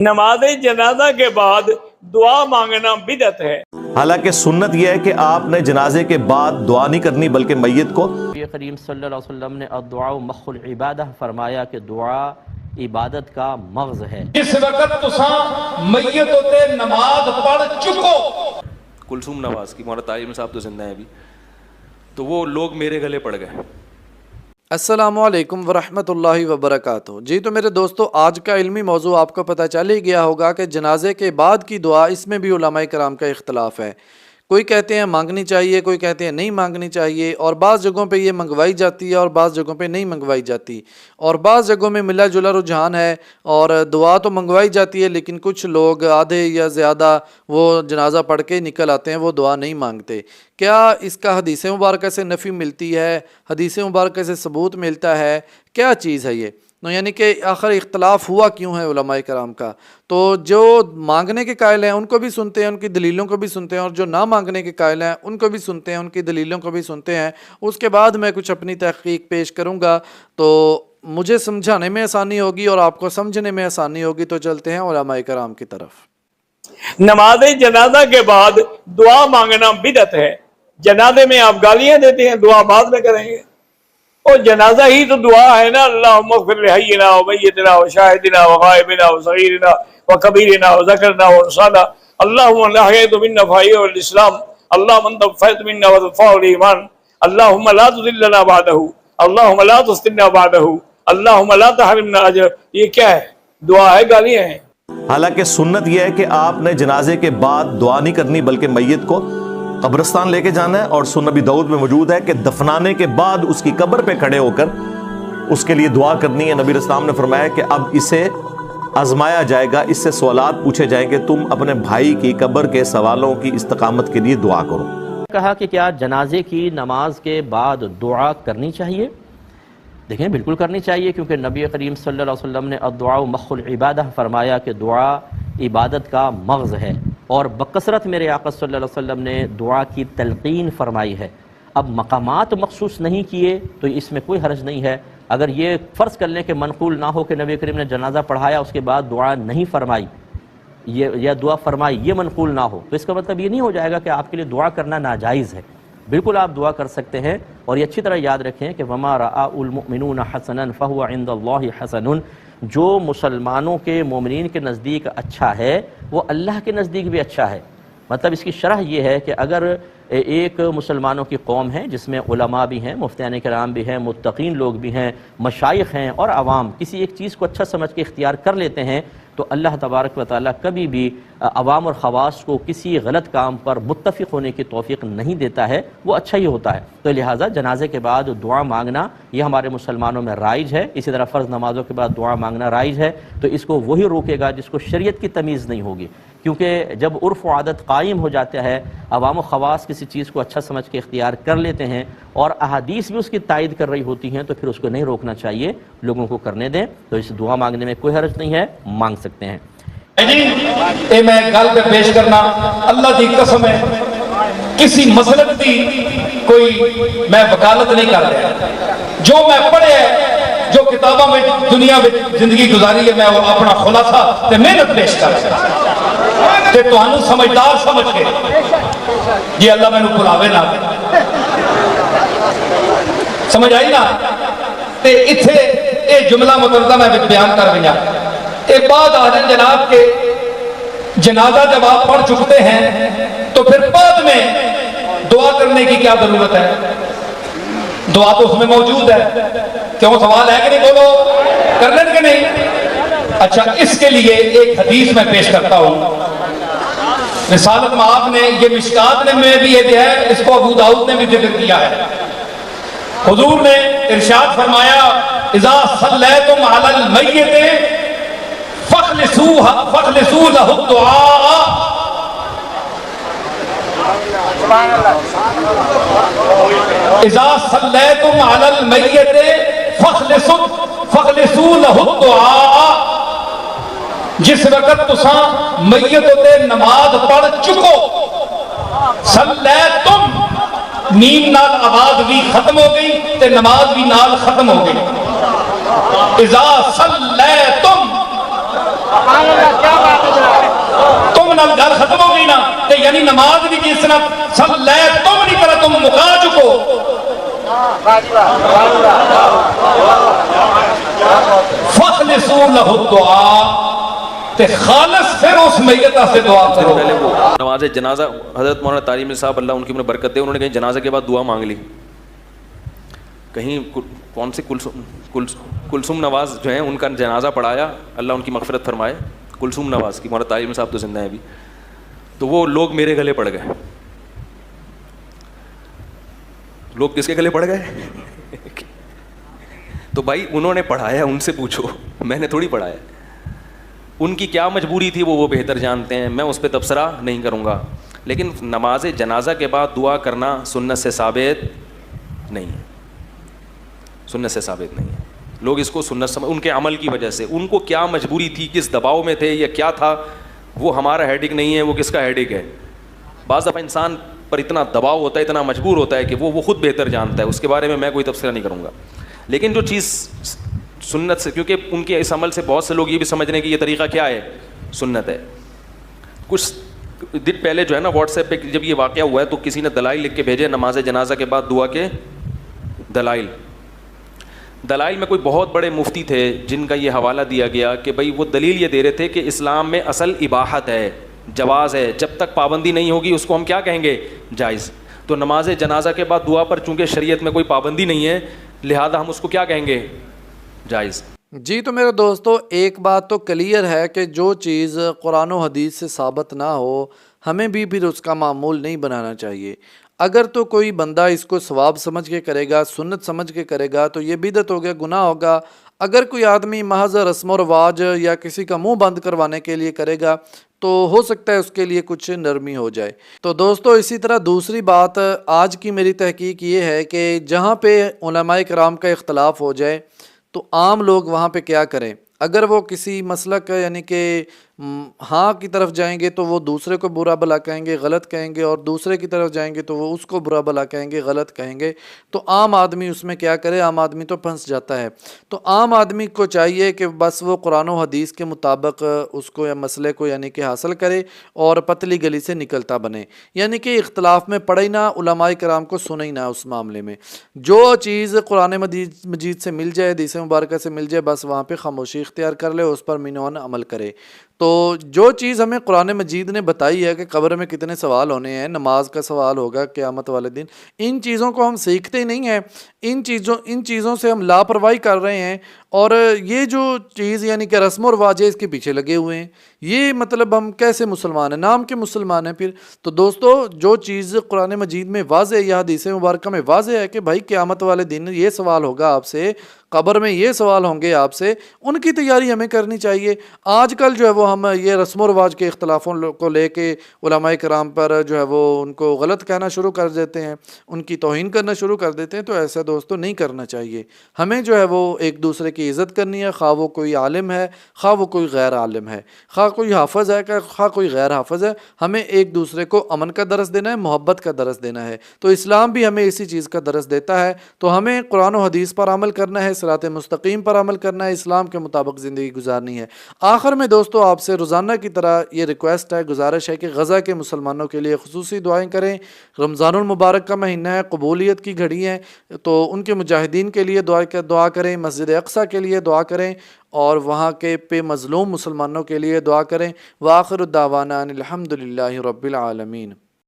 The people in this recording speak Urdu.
نماز جنازہ کے بعد دعا مانگنا بدعت ہے۔ حالانکہ سنت یہ ہے کہ آپ نے جنازے کے بعد دعا نہیں کرنی بلکہ میت کو نبی کریم صلی اللہ علیہ وسلم نے الدعاء مخ العبادہ فرمایا کہ دعا عبادت کا مغز ہے۔ جس وقت تساں میت ہوتے نماز پڑھ چکو، کلثوم نواز کی مولانا طاہر صاحب تو زندہ ہیں ابھی، تو وہ لوگ میرے گلے پڑ گئے۔ السلام علیکم ورحمۃ اللہ وبرکاتہ۔ جی تو میرے دوستو، آج کا علمی موضوع آپ کو پتہ چل ہی گیا ہوگا کہ جنازے کے بعد کی دعا، اس میں بھی علماء کرام کا اختلاف ہے۔ کوئی کہتے ہیں مانگنی چاہیے، کوئی کہتے ہیں نہیں مانگنی چاہیے، اور بعض جگہوں پہ یہ منگوائی جاتی ہے اور بعض جگہوں پہ نہیں منگوائی جاتی، اور بعض جگہوں میں ملا جلا رجحان ہے اور دعا تو منگوائی جاتی ہے، لیکن کچھ لوگ آدھے یا زیادہ وہ جنازہ پڑھ کے نکل آتے ہیں، وہ دعا نہیں مانگتے۔ کیا اس کا حدیث مبارکہ سے نفی ملتی ہے؟ حدیث مبارکہ سے ثبوت ملتا ہے؟ کیا چیز ہے یہ؟ یعنی کہ آخر اختلاف ہوا کیوں ہے علماء کرام کا؟ تو جو مانگنے کے قائل ہیں ان کو بھی سنتے ہیں، ان کی دلیلوں کو بھی سنتے ہیں، اور جو نہ مانگنے کے قائل ہیں ان کو بھی سنتے ہیں، ان کی دلیلوں کو بھی سنتے ہیں۔ اس کے بعد میں کچھ اپنی تحقیق پیش کروں گا تو مجھے سمجھانے میں آسانی ہوگی اور آپ کو سمجھنے میں آسانی ہوگی۔ تو چلتے ہیں علماء کرام کی طرف۔ نماز جنازہ کے بعد دعا مانگنا بدعت ہے۔ جنازے میں آپ گالیاں دیتے ہیں، دعا بعد میں کریں گے۔ اور جنازہ ہی تو دعا ہے نا، اللہم اغفر لحینا و میتنا و شاہدنا و غائبنا و صغیرنا و کبیرنا و ذکرنا و انسانا، اللہم لا حیت منا فحی الاسلام، اللہم انت فیت منا و دفاع الایمان، اللہم لا تذلنا بعدہ، اللہم لا تفتنا بعدہ، اللہم لا تحرمنا اجر۔ یہ کیا ہے؟ دعا ہے، گالیاں ہیں؟ حالانکہ سنت یہ ہے کہ آپ نے جنازے کے بعد دعا نہیں کرنی بلکہ میت کو قبرستان لے کے جانا ہے، اور سنن نبی داؤد میں موجود ہے کہ دفنانے کے بعد اس کی قبر پہ کھڑے ہو کر اس کے لیے دعا کرنی ہے۔ نبی اسلام نے فرمایا کہ اب اسے آزمایا جائے گا، اس سے سوالات پوچھے جائیں گے، تم اپنے بھائی کی قبر کے سوالوں کی استقامت کے لیے دعا کرو۔ کہا کہ کیا جنازے کی نماز کے بعد دعا کرنی چاہیے؟ دیکھیں بالکل کرنی چاہیے، کیونکہ نبی کریم صلی اللہ علیہ وسلم نے الدعاء مخ العبادہ فرمایا کہ دعا عبادت کا مغز ہے، اور بکثرت میرے آقا صلی اللہ علیہ وسلم نے دعا کی تلقین فرمائی ہے۔ اب مقامات مخصوص نہیں کیے تو اس میں کوئی حرج نہیں ہے۔ اگر یہ فرض کر لیں کہ منقول نہ ہو کہ نبی کریم نے جنازہ پڑھایا اس کے بعد دعا نہیں فرمائی یا دعا فرمائی، یہ منقول نہ ہو، تو اس کا مطلب یہ نہیں ہو جائے گا کہ آپ کے لیے دعا کرنا ناجائز ہے۔ بالکل آپ دعا کر سکتے ہیں، اور یہ اچھی طرح یاد رکھیں کہ وَمَا رَآءُ الْمُؤْمِنُونَ حَسَنًا فَهُوَ عِنْدَ اللَّهِ حَسَنٌ، جو مسلمانوں کے مومنین کے نزدیک اچھا ہے وہ اللہ کے نزدیک بھی اچھا ہے۔ مطلب اس کی شرح یہ ہے کہ اگر ایک مسلمانوں کی قوم ہے جس میں علماء بھی ہیں، مفتیان کرام بھی ہیں، متقین لوگ بھی ہیں، مشائخ ہیں، اور عوام کسی ایک چیز کو اچھا سمجھ کے اختیار کر لیتے ہیں، تو اللہ تبارک و تعالیٰ کبھی بھی عوام اور خواص کو کسی غلط کام پر متفق ہونے کی توفیق نہیں دیتا ہے، وہ اچھا ہی ہوتا ہے۔ تو لہٰذا جنازے کے بعد دعا مانگنا یہ ہمارے مسلمانوں میں رائج ہے، اسی طرح فرض نمازوں کے بعد دعا مانگنا رائج ہے۔ تو اس کو وہی روکے گا جس کو شریعت کی تمیز نہیں ہوگی، کیونکہ جب عرف و عادت قائم ہو جاتا ہے، عوام و خواص کسی چیز کو اچھا سمجھ کے اختیار کر لیتے ہیں اور احادیث بھی اس کی تائید کر رہی ہوتی ہیں، تو پھر اس کو نہیں روکنا چاہیے، لوگوں کو کرنے دیں۔ تو اس دعا مانگنے میں کوئی حرج نہیں ہے، مانگ سکتے ہیں۔ اے میں گل پہ پیش کرنا، اللہ دی قسم ہے کسی مسلک دی کوئی میں وکالت نہیں کر رہا، جو میں پڑھے جو کتابوں میں دنیا میں زندگی گزاری ہے، میں اپنا خلاصہ تے محنت پیش کر رہا تے تہانوں سمجھدار سمجھ کے یہ اللہ میں بلاوے نہ سمجھ آئی نا۔ تے اتھے اے جملہ متردہ میں بیان کر رہا، ایک بات آدھیں جناب کے جنازہ جب آپ پڑھ چکتے ہیں تو پھر بعد میں دعا کرنے کی کیا ضرورت ہے؟ دعا تو اس میں موجود ہے، کیوں سوال ہے کہ نہیں؟ بولو، کرنے کے نہیں؟ اچھا، اس کے لیے ایک حدیث میں پیش کرتا ہوں۔ رسالت میں آپ نے یہ مشکات میں بھی یہ ہے، اس کو ابو داؤد نے بھی ذکر کیا ہے۔ حضور نے ارشاد فرمایا اذا صلیتم علی المیت فَخْلِصُوا لَهُ الدُّعَاءَ، اذا صلیتم علی المیت فَخْلِصُوا لَهُ الدُّعَاءَ، جس وقت تساں میت ہوتے نماز پڑھ چکو، صلیتم نیم نال آواز بھی ختم ہو گئی تے نماز بھی نال ختم ہو گئی۔ اذا صلیتم تم نال گل ختم ہو گئی نا تے یعنی نماز بھی جس طرح سب لے تم نہیں کرا تم مکا چکو. فخلصوا له الدعاء تے خالص پھر اس میت سے دعا کرو. پہلے وہ نماز جنازہ حضرت مولانا طارمی صاحب اللہ ان کی برکت دے, انہوں نے کہیں جنازے کے بعد دعا مانگ لی. کہیں کون سی کلثوم نواز جو ہیں ان کا جنازہ پڑھایا, اللہ ان کی مغفرت فرمائے, کلثوم نواز کی, مولانا طارمی صاحب تو زندہ ہیں ابھی, تو وہ لوگ میرے گلے پڑ گئے. لوگ کس کے گلے پڑ گئے؟ تو بھائی انہوں نے پڑھایا, ان سے پوچھو, میں نے تھوڑی پڑھایا. ان کی کیا مجبوری تھی وہ بہتر جانتے ہیں, میں اس پہ تبصرہ نہیں کروں گا. لیکن نماز جنازہ کے بعد دعا کرنا سنت سے ثابت نہیں ہے, سنت سے ثابت نہیں ہے. لوگ اس کو سنت سمجھ, ان کے عمل کی وجہ سے, ان کو کیا مجبوری تھی, کس دباؤ میں تھے یا کیا تھا, وہ ہمارا ہیڈک نہیں ہے, وہ کس کا ہیڈک ہے. بعض دفعہ انسان پر اتنا دباؤ ہوتا ہے, اتنا مجبور ہوتا ہے کہ وہ خود بہتر جانتا ہے, اس کے بارے میں میں کوئی تبصرہ نہیں کروں گا. لیکن جو چیز سنت سے, کیونکہ ان کے اس عمل سے بہت سے لوگ یہ بھی سمجھنے کہ یہ طریقہ کیا ہے, سنت ہے. کچھ دن پہلے جو ہے نا واٹس ایپ پہ جب یہ واقعہ ہوا ہے تو کسی نے دلائل لکھ کے بھیجے نماز جنازہ کے بعد دعا کے دلائل میں کوئی بہت بڑے مفتی تھے جن کا یہ حوالہ دیا گیا کہ بھئی وہ دلیل یہ دے رہے تھے کہ اسلام میں اصل اباحت ہے, جواز ہے, جب تک پابندی نہیں ہوگی اس کو ہم کیا کہیں گے, جائز. تو نماز جنازہ کے بعد دعا پر چونکہ شریعت میں کوئی پابندی نہیں ہے لہذا ہم اس کو کیا کہیں گے, جائز. جی تو میرے دوستو ایک بات تو کلیئر ہے کہ جو چیز قرآن و حدیث سے ثابت نہ ہو ہمیں بھی پھر اس کا معمول نہیں بنانا چاہیے. اگر تو کوئی بندہ اس کو ثواب سمجھ کے کرے گا, سنت سمجھ کے کرے گا تو یہ بدعت ہو گیا, گناہ ہوگا. اگر کوئی آدمی محض رسم و رواج یا کسی کا منہ بند کروانے کے لیے کرے گا تو ہو سکتا ہے اس کے لیے کچھ نرمی ہو جائے. تو دوستو اسی طرح دوسری بات آج کی میری تحقیق یہ ہے کہ جہاں پہ علماء کرام کا اختلاف ہو جائے تو عام لوگ وہاں پہ کیا کریں. اگر وہ کسی مسلک یعنی کہ ہاں کی طرف جائیں گے تو وہ دوسرے کو برا بھلا کہیں گے, غلط کہیں گے, اور دوسرے کی طرف جائیں گے تو وہ اس کو برا بھلا کہیں گے, غلط کہیں گے. تو عام آدمی اس میں کیا کرے, عام آدمی تو پھنس جاتا ہے. تو عام آدمی کو چاہیے کہ بس وہ قرآن و حدیث کے مطابق اس کو یا مسئلے کو یعنی کہ حاصل کرے اور پتلی گلی سے نکلتا بنے, یعنی کہ اختلاف میں پڑے نہ, علماء کرام کو سنے ہی نہ. اس معاملے میں جو چیز قرآن مجید سے مل جائے, حدیث مبارکہ سے مل جائے, بس وہاں پہ خاموشی اختیار کر لے, اس پر مینوان عمل کرے. تو جو چیز ہمیں قرآن مجید نے بتائی ہے کہ قبر میں کتنے سوال ہونے ہیں, نماز کا سوال ہوگا قیامت والے دن, ان چیزوں کو ہم سیکھتے ہی نہیں ہیں. ان چیزوں سے ہم لاپرواہی کر رہے ہیں, اور یہ جو چیز یعنی کہ رسم و رواج ہے اس کے پیچھے لگے ہوئے ہیں. یہ مطلب ہم کیسے مسلمان ہیں, نام کے مسلمان ہیں پھر. تو دوستو جو چیز قرآن مجید میں واضح یا حدیث مبارکہ میں واضح ہے کہ بھائی قیامت والے دن یہ سوال ہوگا آپ سے, قبر میں یہ سوال ہوں گے آپ سے, ان کی تیاری ہمیں کرنی چاہیے. آج کل جو ہے وہ ہم یہ رسم و رواج کے اختلافوں کو لے کے علماء کرام پر جو ہے وہ ان کو غلط کہنا شروع کر دیتے ہیں, ان کی توہین کرنا شروع کر دیتے ہیں. تو ایسا دوستو نہیں کرنا چاہیے. ہمیں جو ہے وہ ایک دوسرے کی عزت کرنی ہے, خواہ وہ کوئی عالم ہے, خواہ وہ کوئی غیر عالم ہے, خواہ کوئی حافظ ہے, خواہ کوئی غیر حافظ ہے. ہمیں ایک دوسرے کو امن کا درس دینا ہے, محبت کا درس دینا ہے. تو اسلام بھی ہمیں اسی چیز کا درس دیتا ہے. تو ہمیں قرآن و حدیث پر عمل کرنا ہے, صراط مستقیم پر عمل کرنا ہے, اسلام کے مطابق زندگی گزارنی ہے. آخر میں دوستو آپ سے روزانہ کی طرح یہ ریکویسٹ ہے, گزارش ہے کہ غزہ کے مسلمانوں کے لیے خصوصی دعائیں کریں. رمضان المبارک کا مہینہ ہے, قبولیت کی گھڑی ہے, تو ان کے مجاہدین کے لیے دعا کریں, مسجد اقصیٰ کے لیے دعا کریں, اور وہاں کے پہ مظلوم مسلمانوں کے لیے دعا کریں. وآخر الدعوانا ان الحمد للہ رب العالمین.